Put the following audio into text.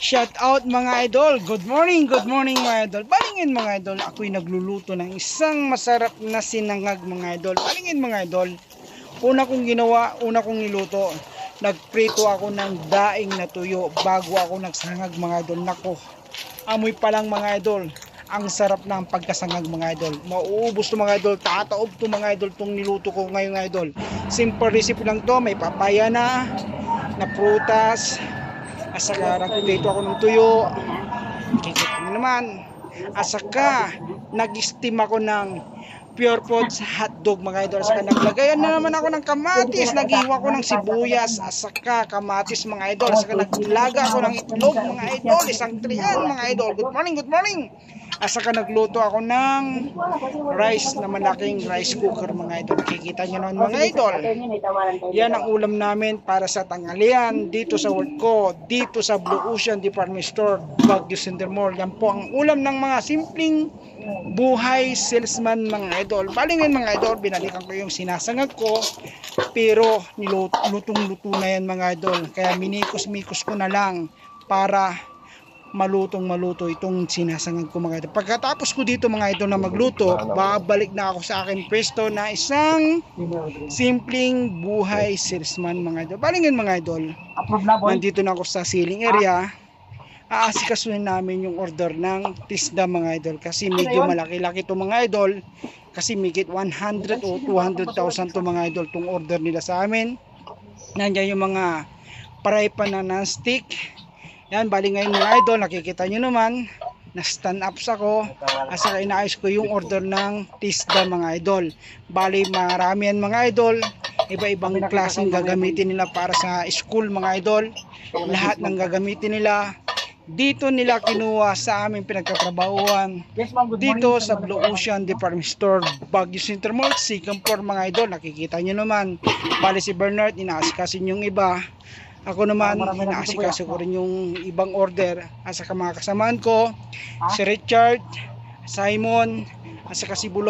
Shout out mga idol. Good morning mga idol. Balingin mga idol, ako'y nagluluto ng isang masarap na sinangag mga idol. Balingin mga idol. Una kong niluto, nagprito ako ng daing na tuyo bago ako nagsangag mga idol. Nako, amoy pa lang mga idol. Ang sarap ng pagkasangag mga idol. Mauubos to mga idol. Tataob to mga idol tong niluto ko ngayon mga idol. Simple recipe lang to. May papaya na prutas. Asaka nagprito ako ng tuyo. Kikita mo naman. Asaka nag-steam ako ng Pure Foods hotdog mga idol. Asaka naglagayan na naman ako ng kamatis. Naghiwa ko ng sibuyas. Asaka kamatis mga idol. Asaka naglaga ako ng itlog mga idol. Isang triyan mga idol. Good morning. Asaka nagluto ako ng rice na malaking rice cooker mga idol. Kikita nyo naman mga idol. Yan ang ulam namin para sa tanghalian dito sa work ko, dito sa Blue Ocean Department Store, Baguio Center Mall. Yan po ang ulam ng mga simpleng buhay salesman mga idol. Balingin mga idol, binalikan ko yung sinasangag ko, pero lutong-luto na yan mga idol. Kaya minikos-mikos ko na lang para maluto itong sinasangag ko mga idol. Pagkatapos ko dito mga idol na magluto, babalik na ako sa akin pwesto na isang simpleng buhay salesman mga idol. Balingin mga idol, nandito na ako sa ceiling area. Aasikasuhin namin yung order ng tisda mga idol kasi medyo malaki-laki to mga idol, kasi migit 100 o 200,000 to mga idol tong order nila sa amin. Nandiyan yung mga paray pa na non-stick. Yan, bali ngayon mga idol, nakikita nyo naman na stand up ako. Asa inaayos ko yung order ng tisda mga idol. Bali marami yan mga idol, iba-ibang klaseng gagamitin nila para sa school mga idol. Lahat ng gagamitin nila dito nila kinuha sa aming pinagtatrabahuan dito sa Blue Ocean Department Store, Baguio Center Mall, second floor mga idol. Nakikita nyo naman, bali si Bernard inaasikasin yung iba, ako naman inaasikaso ko rin yung ibang order. Asa ka mga kasamaan ko, si Richard, Simon, asa ka si Bulo.